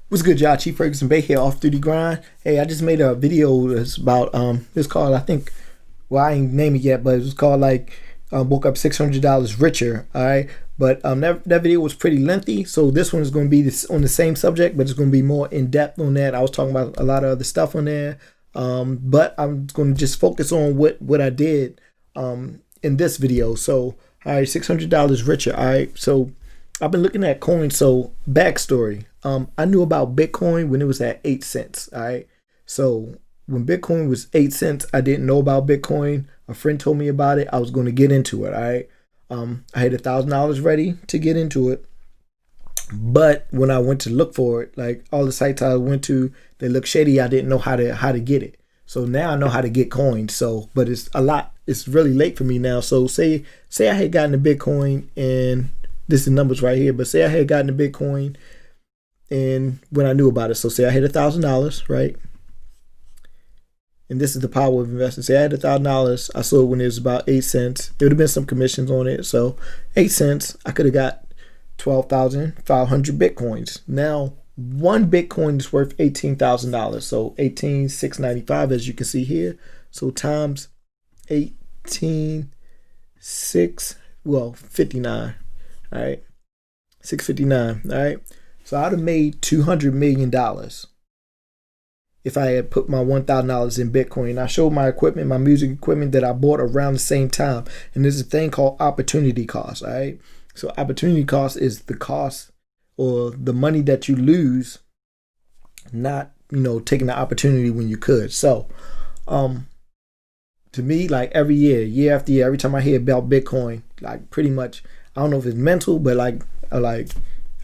What's good, y'all? Chief Ferguson Bay here, off through the grind. Hey, I just made a video that's about it's called, I think, well, I ain't name it yet, but it was called like woke up $600 richer. All right, but that video was pretty lengthy, so this one is going to be on the same subject, but it's going to be more in depth on that. I was talking about a lot of other stuff on there, but I'm going to just focus on what I did in this video. So, all right, $600 richer. All right, so I've been looking at coins. So backstory. I knew about Bitcoin when it was at 8 cents. All right. So when Bitcoin was 8 cents, I didn't know about Bitcoin. A friend told me about it. I was going to get into it. All right. I had $1,000 ready to get into it. But when I went to look for it, like all the sites I went to, they looked shady. I didn't know how to get it. So now I know how to get coins. So, but it's really late for me now. So say I had gotten the Bitcoin, and this is the numbers right here, but say I had gotten the Bitcoin and when I knew about it. So say I had $1,000, right? And this is the power of investing. Say I had $1,000. I sold when it was about 8 cents. There would have been some commissions on it. So 8 cents, I could have got 12,500 Bitcoins. Now, one Bitcoin is worth $18,000. So 18,695, as you can see here. So times 59. All right, 659. All right, so I'd have made $200 million if I had put my $1,000 in Bitcoin. I showed my equipment, my music equipment that I bought around the same time, and there's a thing called opportunity cost. All right, so opportunity cost is the cost or the money that you lose not taking the opportunity when you could. So to me, like every year after year, every time I hear about Bitcoin, like pretty much, I don't know if it's mental, but I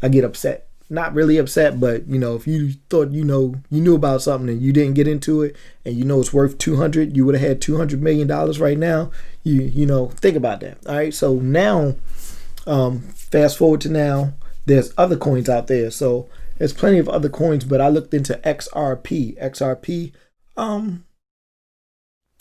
get upset. Not really upset, but if you thought you knew about something and you didn't get into it, and it's worth 200, you would have had $200 million right now. You think about that. All right, so now, fast forward to now, there's other coins out there. So there's plenty of other coins, but I looked into XRP.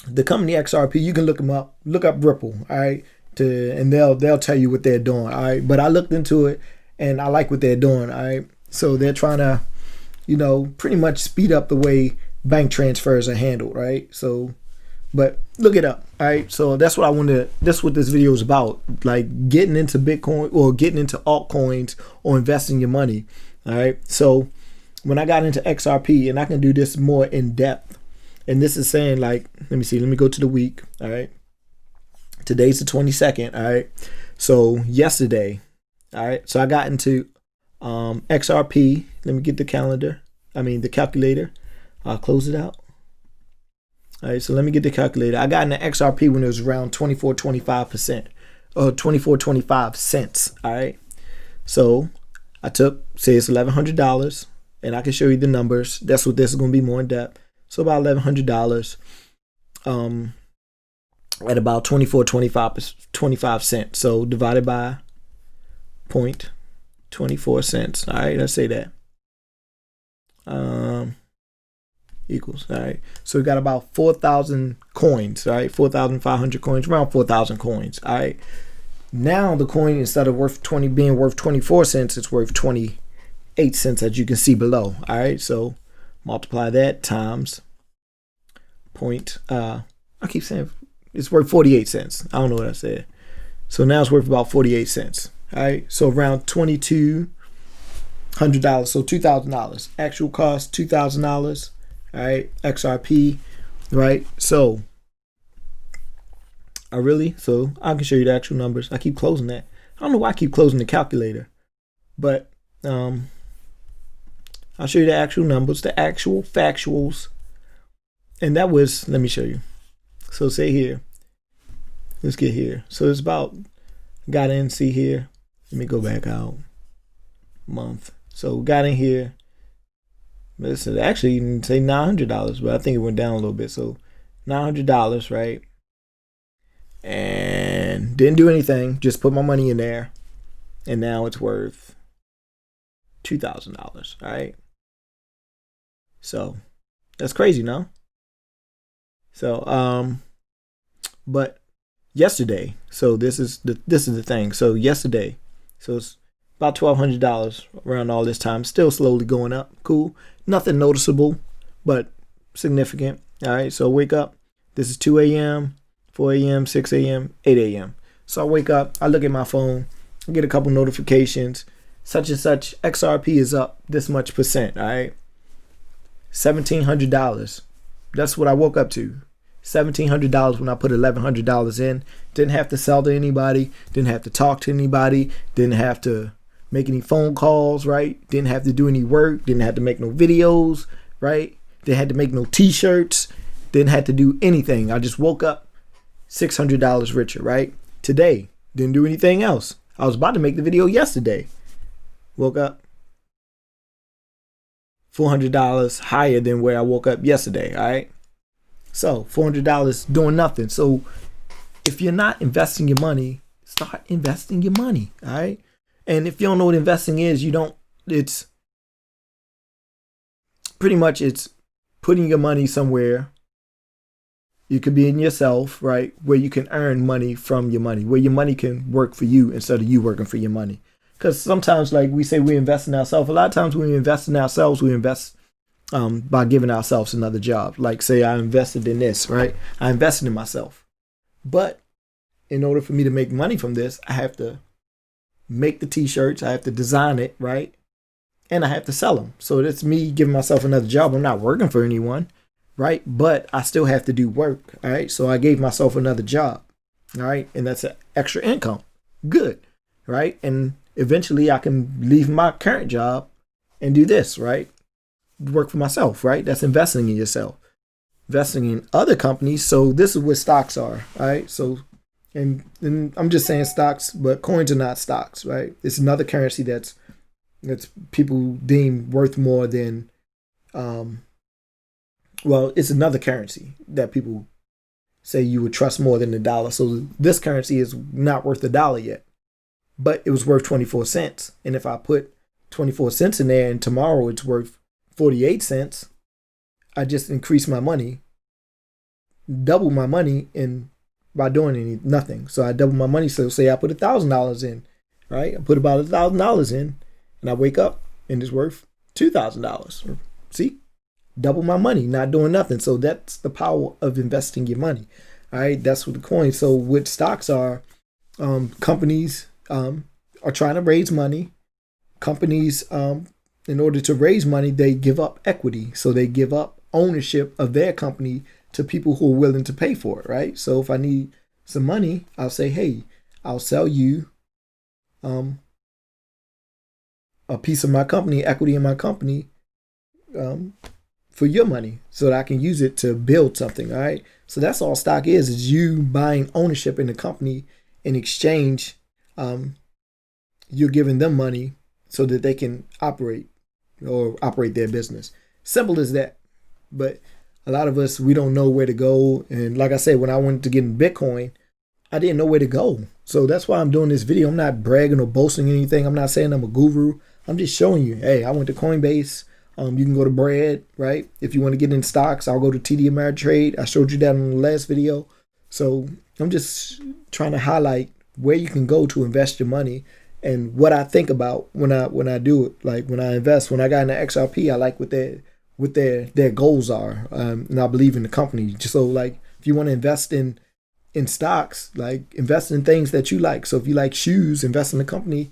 The company XRP, you can look them up. Look up Ripple. All right. And they'll tell you what they're doing. All right, but I looked into it and I like what they're doing. All right, so they're trying to pretty much speed up the way bank transfers are handled. Right, so but look it up. All right, so that's what that's what this video is about, like getting into Bitcoin or getting into altcoins or investing your money. All right, so when I got into XRP, and I can do this more in depth, and this is saying, like, let me go to the week. All right, today's the 22nd. All right, so yesterday, all right, so I got into XRP. Let me get the calculator. I'll close it out. All right, so let me get the calculator. I got into XRP when it was around 24.25% or 24.25 cents. All right, so I took, say it's $1,100, and I can show you the numbers. That's what this is going to be more in depth. So about $1,100. At about 24.25 cents. So divided by 0.24 cents. All right, let's say that. Equals. All right. So we got about 4,000 coins. All right, 4,500 coins, around 4,000 coins. All right. Now the coin, instead of being worth 24 cents, it's worth 28 cents, as you can see below. All right. So multiply that times I keep saying it's worth 48 cents. I don't know what I said. So now it's worth about 48 cents. All right. So around $2,200. So $2,000. Actual cost, $2,000. All right. XRP. Right. So I can show you the actual numbers. I keep closing that. I don't know why I keep closing the calculator, but I'll show you the actual numbers, the actual factuals. And that was, let me show you. So say here, let's get here. So it's about, got in, see here. Let me go back out. Month. So got in here. This is actually even say $900, but I think it went down a little bit. So $900, right? And didn't do anything. Just put my money in there. And now it's worth $2,000. All right. So that's crazy, no? So, but yesterday, so this is the thing. So yesterday, so about $1,200 around all this time. Still slowly going up. Cool. Nothing noticeable, but significant. All right. So wake up. This is 2 a.m., 4 a.m., 6 a.m., 8 a.m. So I wake up. I look at my phone. I get a couple notifications. Such and such XRP is up this much percent. All right. $1,700. That's what I woke up to. $1,700 when I put $1,100 in. Didn't have to sell to anybody. Didn't have to talk to anybody. Didn't have to make any phone calls, right? Didn't have to do any work. Didn't have to make no videos, right? Didn't have to make no t-shirts. Didn't have to do anything. I just woke up $600 richer, right? Today, didn't do anything else. I was about to make the video yesterday. Woke up $400 higher than where I woke up yesterday, all right? So $400 doing nothing. So if you're not investing your money, start investing your money, all right? And if you don't know what investing is, it's pretty much, it's putting your money somewhere. You could be in yourself, right? Where you can earn money from your money, where your money can work for you instead of you working for your money. Because sometimes, like we say, we invest in ourselves. A lot of times when we invest in ourselves, we invest by giving ourselves another job. Like say I invested in this, right? I invested in myself. But in order for me to make money from this, I have to make the t-shirts. I have to design it, right? And I have to sell them. So that's me giving myself another job. I'm not working for anyone, right? But I still have to do work, all right? So I gave myself another job, all right? And that's an extra income. Good, right? And eventually I can leave my current job and do this, right? Work for myself, right? That's investing in yourself, investing in other companies. So this is what stocks are, all right? So, and I'm just saying stocks, but coins are not stocks, right? It's another currency that's people deem worth more than, well, it's another currency that people say you would trust more than the dollar. So this currency is not worth $1 yet, but it was worth 24 cents. And if I put 24 cents in there and tomorrow it's worth 48 cents, I just increased my money, double my money by doing nothing. So I double my money. So say I put $1,000 in, right? I put about $1,000 in and I wake up and it's worth $2,000. See? Double my money, not doing nothing. So that's the power of investing your money. All right. That's what the coin. So what stocks are, companies are trying to raise money. Companies, in order to raise money, they give up equity. So they give up ownership of their company to people who are willing to pay for it, right? So if I need some money, I'll say, hey, I'll sell you a piece of my company, equity in my company, for your money so that I can use it to build something, all right? So that's all stock is you buying ownership in the company. In exchange, you're giving them money so that they can operate their business. Simple as that. But a lot of us, we don't know where to go. And like I said, when I wanted to get in Bitcoin, I didn't know where to go. So that's why I'm doing this video. I'm not bragging or boasting anything. I'm not saying I'm a guru. I'm just showing you, hey, I went to Coinbase. You can go to Bread, right? If you want to get in stocks, I'll go to TD Ameritrade. I showed you that in the last video. So I'm just trying to highlight where you can go to invest your money and what I think about when I do it. Like when I invest, when I got into XRP, I like what their goals are, and I believe in the company. So like if you want to invest in stocks, like invest in things that you like. So if you like shoes, invest in a company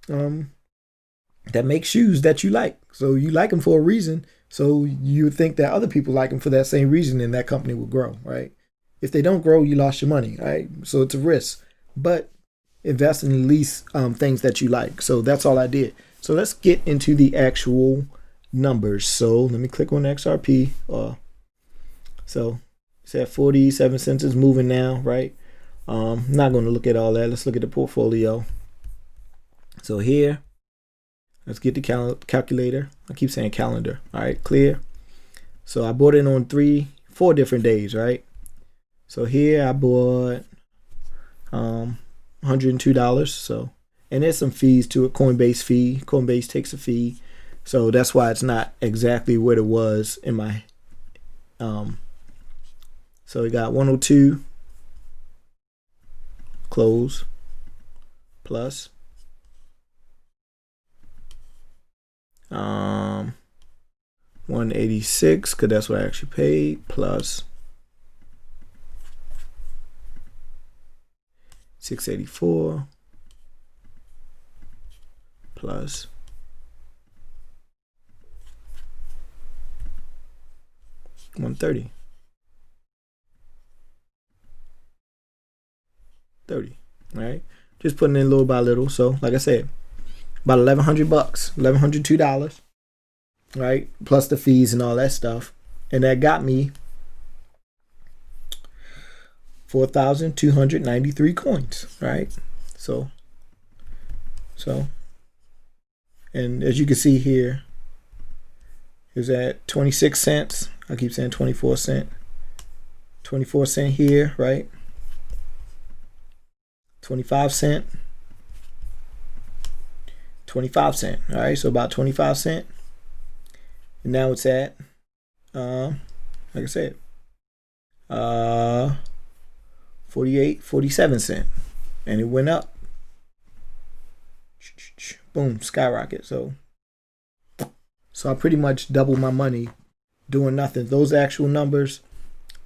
that makes shoes that you like. So you like them for a reason. So you would think that other people like them for that same reason, and that company will grow, right? If they don't grow, you lost your money, right? So it's a risk. But invest in at least things that you like. So that's all I did. So let's get into the actual numbers. So let me click on XRP. So it's at 47 cents. It's moving now, right? I'm not going to look at all that. Let's look at the portfolio. So here, let's get the calculator. I keep saying calendar. All right, clear. So I bought it on 4 different days, right? So here I bought $102. So, and there's some fees to it. Coinbase fee. Coinbase takes a fee. So that's why it's not exactly what it was in my so we got 102 close plus 186, because that's what I actually paid, plus 684 plus 130. 30, right? Just putting in little by little. So, like I said, about $1,100, $1,102, right? Plus the fees and all that stuff. And that got me 4,293 coins, right? So, and as you can see here, it was at 26 cents. I keep saying 24 cent. 24 cent here, right? 25 cent. 25 cent. All right, so about 25 cent. And now it's at, like I said, 48, 47 cent. And it went up. Boom, skyrocket. So I pretty much doubled my money doing nothing. Those actual numbers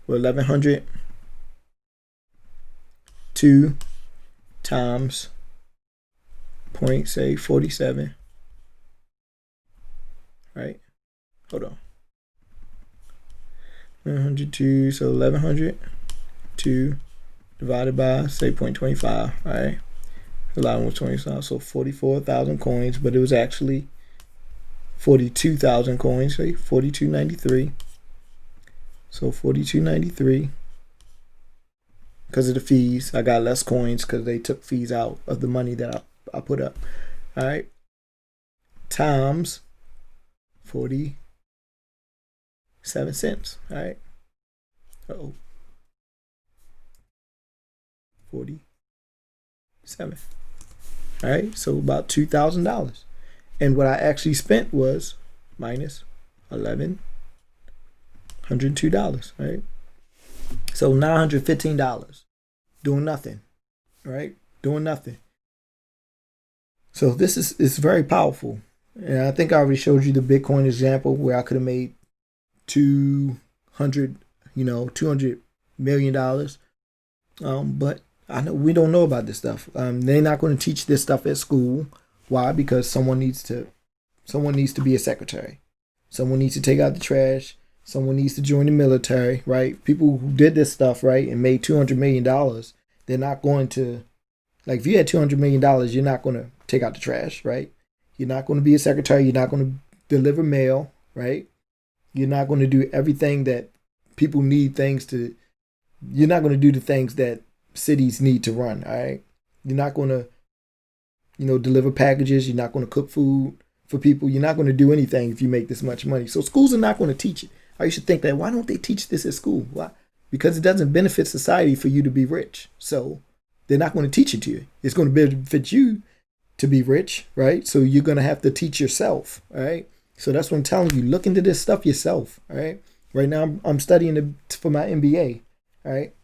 were 1,102 times point, say 47, right? Hold on. 102, so 1,102 divided by, say, 0.25, right? Allowing was 25, so 44,000 coins, but it was actually 42,000 coins, say 42.93. So 42.93. Because of the fees, I got less coins because they took fees out of the money that I put up. All right. Times 47 cents. All right. Uh-oh. 47. All right. So about $2,000. And what I actually spent was minus $1,102. Right. So $915 doing nothing, right? Doing nothing. So this is very powerful. And I think I already showed you the Bitcoin example where I could have made $200 million. But I know we don't know about this stuff. They're not going to teach this stuff at school. Why? Because someone needs to be a secretary. Someone needs to take out the trash. Someone needs to join the military, right? People who did this stuff, right, and made $200 million, they're not going to, like, if you had $200 million, you're not going to take out the trash, right? You're not going to be a secretary. You're not going to deliver mail, right? You're not going to do everything that people need things to. You're not going to do the things that cities need to run, all right? You're not going to, deliver packages. You're not going to cook food for people. You're not going to do anything if you make this much money. So schools are not going to teach it. Or you should think that, why don't they teach this at school? Why? Because it doesn't benefit society for you to be rich. So they're not going to teach it to you. It's going to benefit you to be rich, right? So you're going to have to teach yourself, all right? So that's what I'm telling you. Look into this stuff yourself, all right? Right now, I'm studying for my MBA, all right?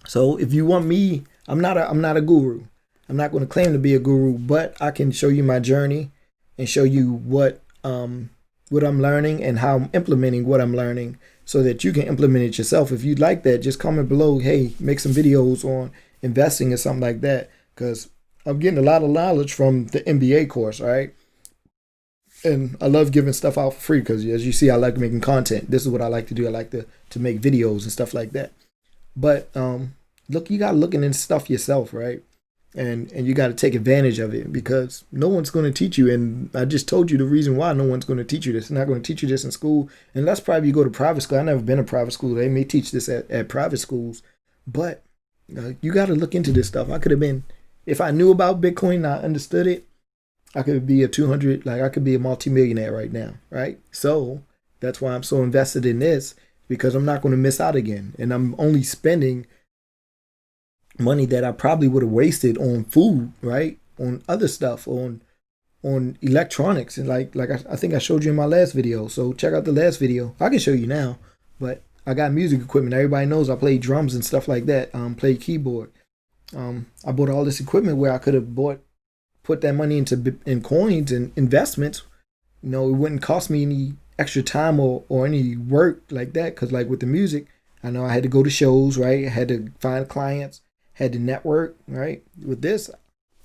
So if you want me, I'm not a guru. I'm not going to claim to be a guru, but I can show you my journey and show you what I'm learning and how I'm implementing what I'm learning so that you can implement it yourself. If you'd like that, just comment below, hey, make some videos on investing or something like that, because I'm getting a lot of knowledge from the MBA course, all right? And I love giving stuff out for free because, as you see, I like making content. This is what I like to do. I like to make videos and stuff like that. But look, you got to look into stuff yourself, right? And you got to take advantage of it because no one's going to teach you. And I just told you the reason why no one's going to teach you this. They're not going to teach you this in school. Unless probably you go to private school. I've never been to private school. They may teach this at private schools. But you got to look into this stuff. I could have been, if I knew about Bitcoin and I understood it, I could be I could be a multimillionaire right now, right? So that's why I'm so invested in this, because I'm not going to miss out again. And I'm only spending money that I probably would have wasted on food, right? On other stuff, on electronics. And like I think I showed you in my last video. So check out the last video. I can show you now, but I got music equipment. Everybody knows I play drums and stuff like that. Play keyboard. I bought all this equipment where I could have put that money in coins and investments it wouldn't cost me any extra time or any work like that. Cause like with the music, I know I had to go to shows, right? I had to find clients, had to network, right? With this,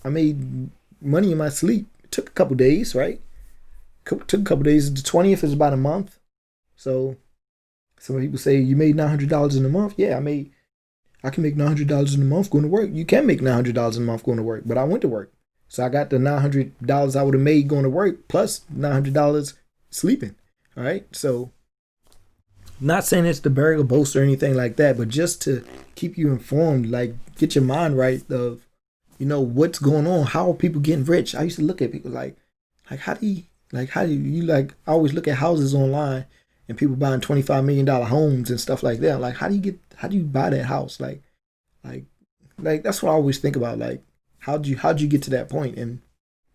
I made money in my sleep. It took a couple days, right? Took a couple days. The 20th is about a month. So some people say you made $900 in a month. Yeah, I can make $900 in a month going to work. You can make $900 in a month going to work, but I went to work. So I got the $900 I would have made going to work plus $900 sleeping. All right. So not saying it's to brag or boast or anything like that, but just to keep you informed, like get your mind right of, what's going on. How are people getting rich? I used to look at people like how do you, I always look at houses online and people buying $25 million homes and stuff like that. Like, how do you buy that house? Like that's what I always think about. Like, how'd you get to that point? And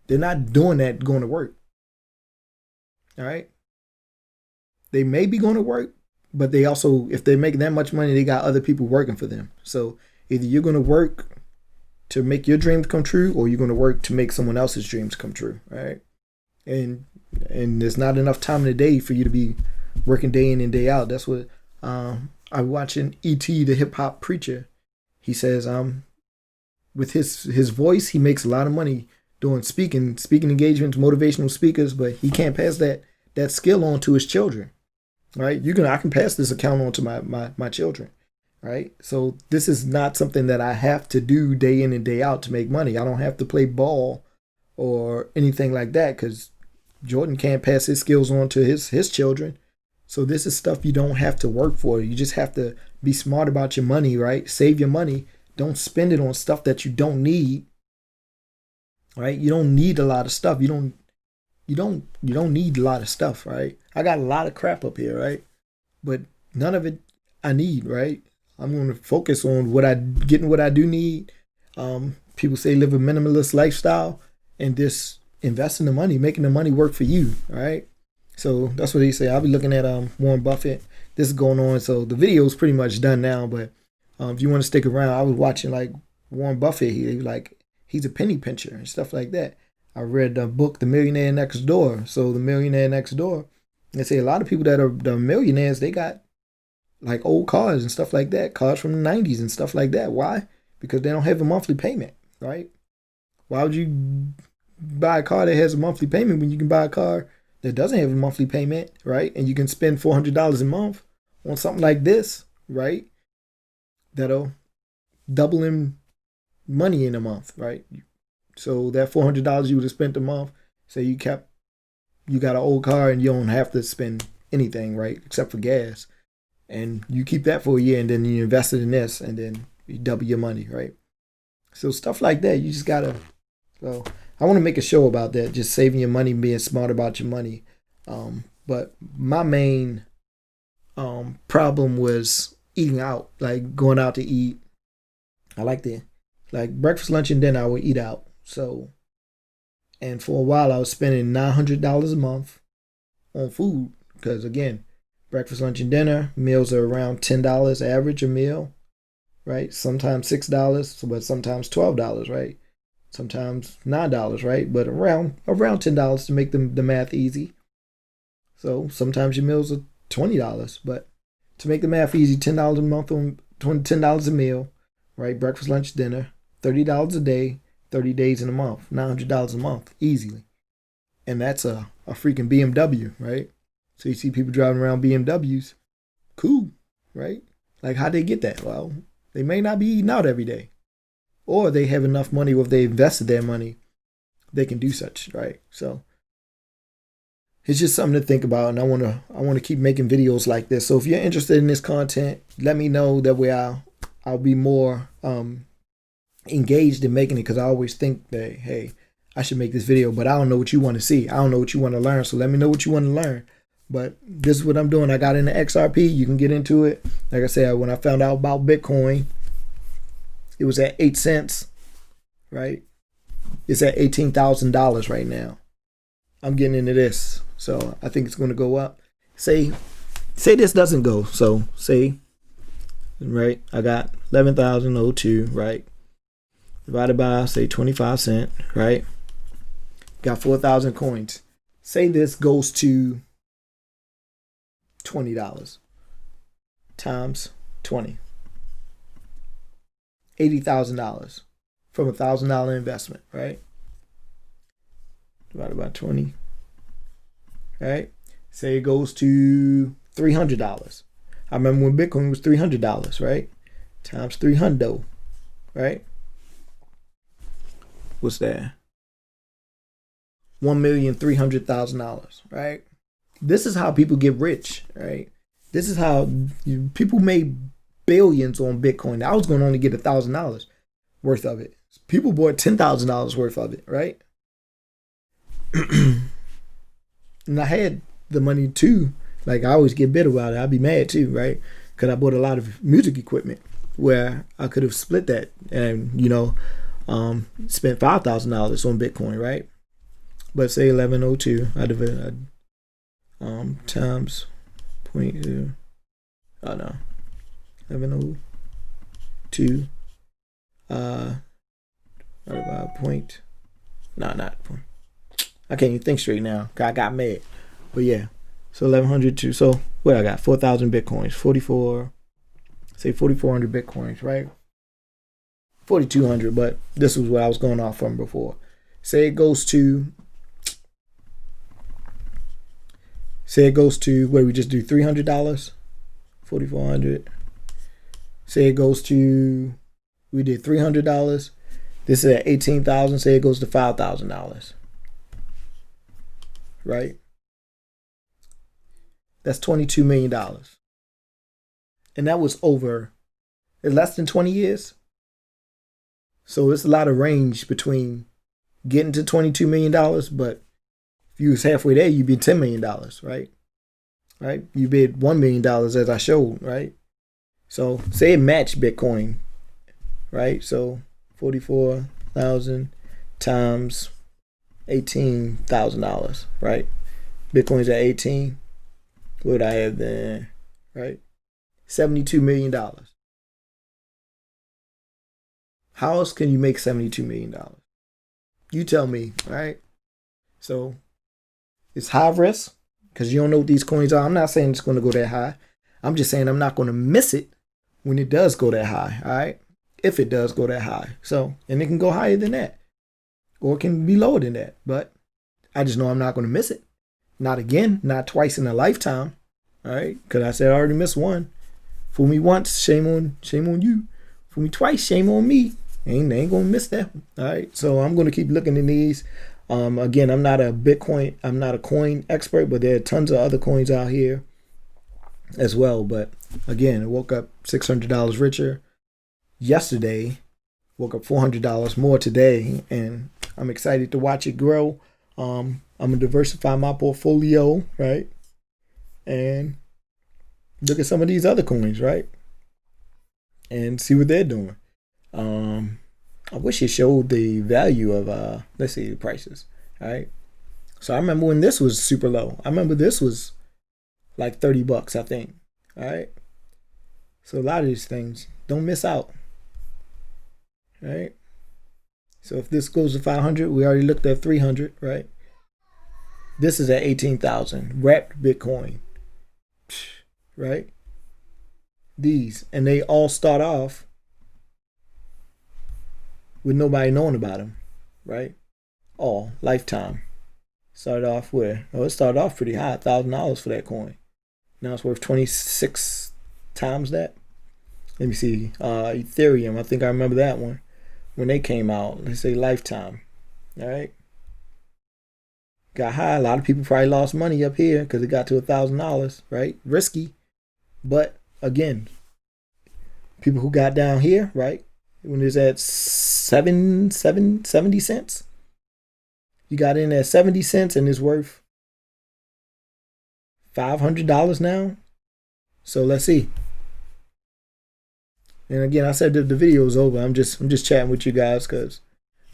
they're not doing that going to work. All right. They may be going to work, but they also, if they're making that much money, they got other people working for them. So either you're going to work to make your dreams come true, or you're going to work to make someone else's dreams come true. Right. And there's not enough time in the day for you to be working day in and day out. That's what I'm watching E.T. the hip hop preacher. He says with his voice, he makes a lot of money doing speaking engagements, motivational speakers, but he can't pass that skill on to his children. Right? I can pass this account on to my children. Right? So this is not something that I have to do day in and day out to make money. I don't have to play ball or anything like that, because Jordan can't pass his skills on to his children. So this is stuff you don't have to work for. You just have to be smart about your money, right? Save your money. Don't spend it on stuff that you don't need. Right? You don't need a lot of stuff. You don't need a lot of stuff, right? I got a lot of crap up here, right? But none of it I need, right? I'm going to focus on what I do need. People say live a minimalist lifestyle and just invest in the money, making the money work for you, right? So that's what they say. I'll be looking at Warren Buffett. This is going on. So the video is pretty much done now, but if you want to stick around, I was watching like Warren Buffett. He's a penny pincher and stuff like that. I read the book, The Millionaire Next Door. So The Millionaire Next Door, they say a lot of people that are the millionaires, they got like old cars and stuff like that, cars from the 90s and stuff like that. Why? Because they don't have a monthly payment, right? Why would you buy a car that has a monthly payment when you can buy a car that doesn't have a monthly payment, right? And you can spend $400 a month on something like this, right? That'll double in money in a month, right? So that $400 you would have spent a month, say you got an old car and you don't have to spend anything, right? Except for gas. And you keep that for a year and then you invest it in this and then you double your money, right? So stuff like that, you just gotta, so I want to make a show about that, just saving your money, being smart about your money. But my main problem was eating out, like going out to eat. I like breakfast, lunch, and dinner, I would eat out. So, and for a while I was spending $900 a month on food. Because again, breakfast, lunch, and dinner, meals are around $10 average a meal, right? Sometimes $6, but sometimes $12, right? Sometimes $9, right? But around $10 to make the math easy. So sometimes your meals are $20, but to make the math easy, $10 a month on $10 a meal, right? Breakfast, lunch, dinner, $30 a day, 30 days in a month, $900 a month, easily. And that's a freaking BMW, right? So you see people driving around BMWs, cool, right? Like, how'd they get that? Well, they may not be eating out every day. Or they have enough money, or if they invested their money, they can do such, right? So it's just something to think about, and I want to keep making videos like this. So if you're interested in this content, let me know. That way I'll be more engaged in making it, because I always think that, hey, I should make this video, but I don't know what you want to see. I don't know what you want to learn. So let me know what you want to learn. But this is what I'm doing. I got into XRP. You can get into it. Like I said, when I found out about Bitcoin, it was at 8 cents, right? It's at $18,000 right now. I'm getting into this. So I think it's going to go up. Say this doesn't go. So say, right, I got 11,002, right? Divided by, say, 25 cents, right? Got 4,000 coins. Say this goes to $20 times 20, $80,000 from $1,000 investment, right? Divided by 20, right? Say it goes to $300. I remember when Bitcoin was $300, right? Times 300, right? What's that? $1,300,000, right? This is how people get rich, right? This is how people made billions on Bitcoin. I was going to only get $1,000 worth of it. People bought $10,000 worth of it, right? And I had the money too. Like, I always get bitter about it. I'd be mad too, right? Because I bought a lot of music equipment where I could have split that and, spent $5,000 on Bitcoin, right? But say 1102, I divided times 0.2. Oh no, 1102. About point. No, not point. I can't even think straight now. I got mad. But yeah, so 1102. So what I got? 4,000 Bitcoins. 4,400 Bitcoins, right? 4,200. But this was what I was going off from before. Say it goes to. What did we just do? $300, 4,400. Say it goes to. We did $300. This is at 18,000. Say it goes to $5,000. Right? That's $22 million. And that was over less than 20 years. So it's a lot of range between getting to $22 million, but if you was halfway there, you'd be $10 million, right? Right? You bid $1 million as I showed, right? So say it matched Bitcoin, right? So 44,000 times $18,000, right? Bitcoin's at 18. What would I have then, right? $72 million. How else can you make $72 million? You tell me, right? So it's high risk because you don't know what these coins are. I'm not saying it's going to go that high. I'm just saying I'm not going to miss it when it does go that high, all right? If it does go that high. So, and it can go higher than that. Or it can be lower than that. But I just know I'm not going to miss it. Not again, not twice in a lifetime. All right? Because I said I already missed one. Fool me once, shame on you. Fool me twice, shame on me. Ain't going to miss that one. All right? So I'm going to keep looking in these. Again, I'm not a coin expert, but there are tons of other coins out here as well. But again, I woke up $600 richer yesterday, woke up $400 more today, and I'm excited to watch it grow. I'm gonna diversify my portfolio, right? And look at some of these other coins, right? And see what they're doing. I wish it showed the value of let's see the prices. All right. So I remember when this was super low. I remember this was like $30, I think. All right. So a lot of these things, don't miss out. All right. So if this goes to 500, we already looked at 300, right? This is at 18,000 wrapped Bitcoin, right? These, and they all start off with nobody knowing about them, right? All lifetime. Started off where? Oh, it started off pretty high, $1,000 for that coin. Now it's worth 26 times that. Let me see. Ethereum, I think I remember that one when they came out. Let's say lifetime. All right. Got high. A lot of people probably lost money up here because it got to $1,000, right? Risky. But again, people who got down here, right? When it's at 70 cents. You got in at 70 cents and it's worth $500 now. So let's see. And again, I said that the video is over. I'm just chatting with you guys because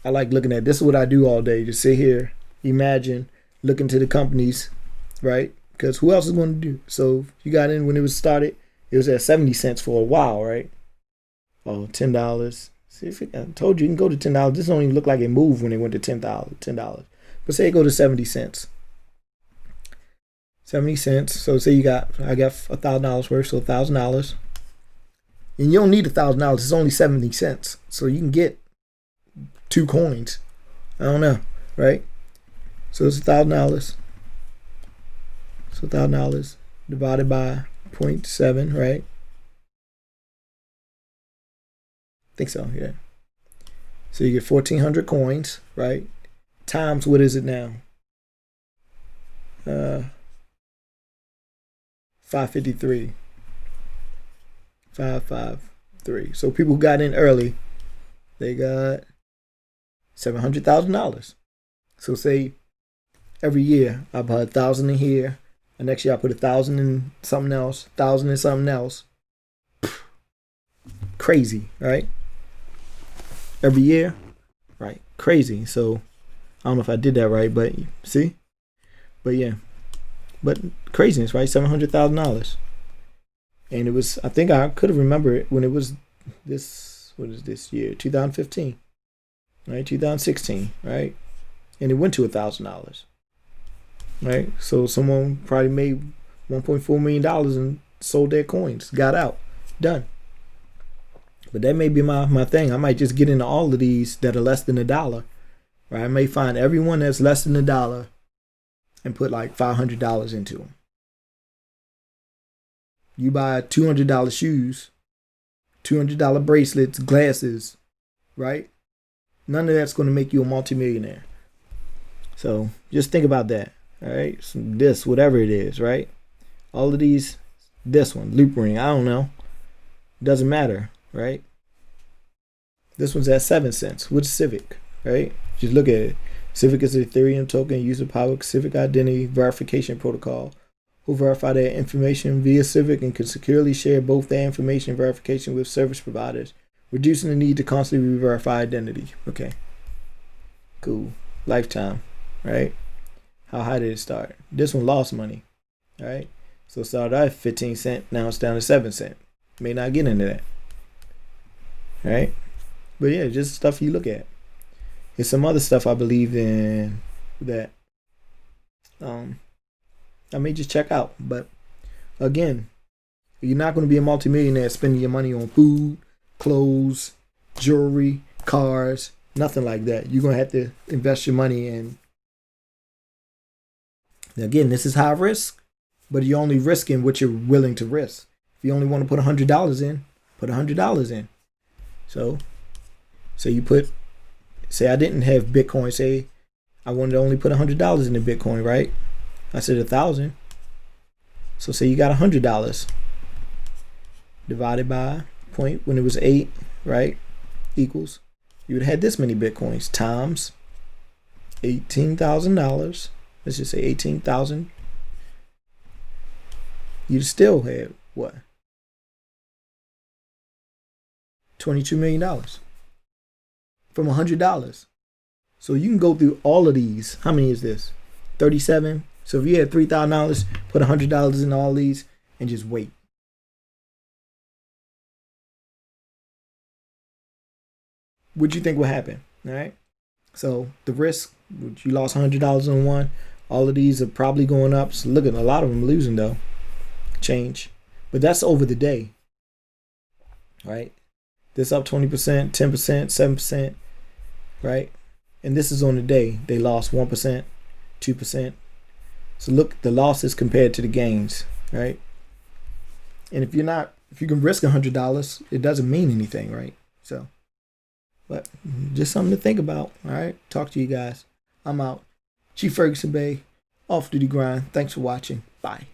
I like looking at this. Is what I do all day. Just sit here, imagine, look into the companies, right? Because who else is going to do? So you got in when it was started. It was at 70 cents for a while, right? Oh, $10. See if I told you can go to $10. This don't even look like it moved when it went to $10. But say it go to 70 cents. 70 cents. So say I got $1,000 worth, so $1,000. And you don't need $1,000. It's only 70 cents. So you can get 2 coins. I don't know, right? So it's $1,000. So $1,000 divided by 0.7, right? I think so, yeah. So you get 1,400 coins, right? Times, what is it now? 553. 553. So people who got in early, they got $700,000. So say every year I put 1,000 in here, and next year I put 1,000 in something else, 1,000 in something else. Crazy, right? Every year, right? Crazy. So I don't know if I did that right, but see? But yeah. But craziness, right? $700,000. And it was, I think I could have remembered it when it was this, what is this year? 2015, right? 2016, right? And it went to $1,000, right? So someone probably made $1.4 million and sold their coins, got out, done. But that may be my thing. I might just get into all of these that are less than $1, right? I may find everyone that's less than $1 and put like $500 into them. You buy $200 shoes, $200 bracelets, glasses, right? None of that's going to make you a multimillionaire. So just think about that, all right? So this, whatever it is, right? All of these, this one, loop ring, I don't know. Doesn't matter, right? This one's at 7 cents. What's Civic, right? Just look at it. Civic is an Ethereum token used to power Civic identity verification protocol. Who verify their information via Civic and can securely share both their information and verification with service providers, reducing the need to constantly re-verify identity. Okay. Cool. Lifetime, right? How high did it start? This one lost money, right? So it started at 15 cents. Now it's down to 7 cents. May not get into that, right? But yeah, just stuff you look at. There's some other stuff I believe in that I may just check out. But again, you're not going to be a multimillionaire spending your money on food, clothes, jewelry, cars, nothing like that. You're going to have to invest your money in. Again, this is high risk, but you're only risking what you're willing to risk. If you only want to put $100 in, put $100 in. So you put, say I didn't have Bitcoin, say I wanted to only put $100 in the Bitcoin, right? I said 1,000. So say you got $100 divided by point when it was 8, right? Equals. You would have had this many Bitcoins times $18,000. Let's just say 18,000. You'd still have what? $22 million from $100. So you can go through all of these. How many is this? 37. So if you had $3,000, put $100 in all these and just wait. What do you think will happen? All right. So the risk, you lost $100 on one. All of these are probably going up. So look at a lot of them losing though. Change. But that's over the day. Right? This up 20%, 10%, 7%. Right? And this is on the day. They lost 1%, 2%. So look, the losses compared to the gains, right? And if you can risk $100, it doesn't mean anything, right? So, but just something to think about, all right? Talk to you guys. I'm out. Chief Ferguson Bay, off duty grind. Thanks for watching. Bye.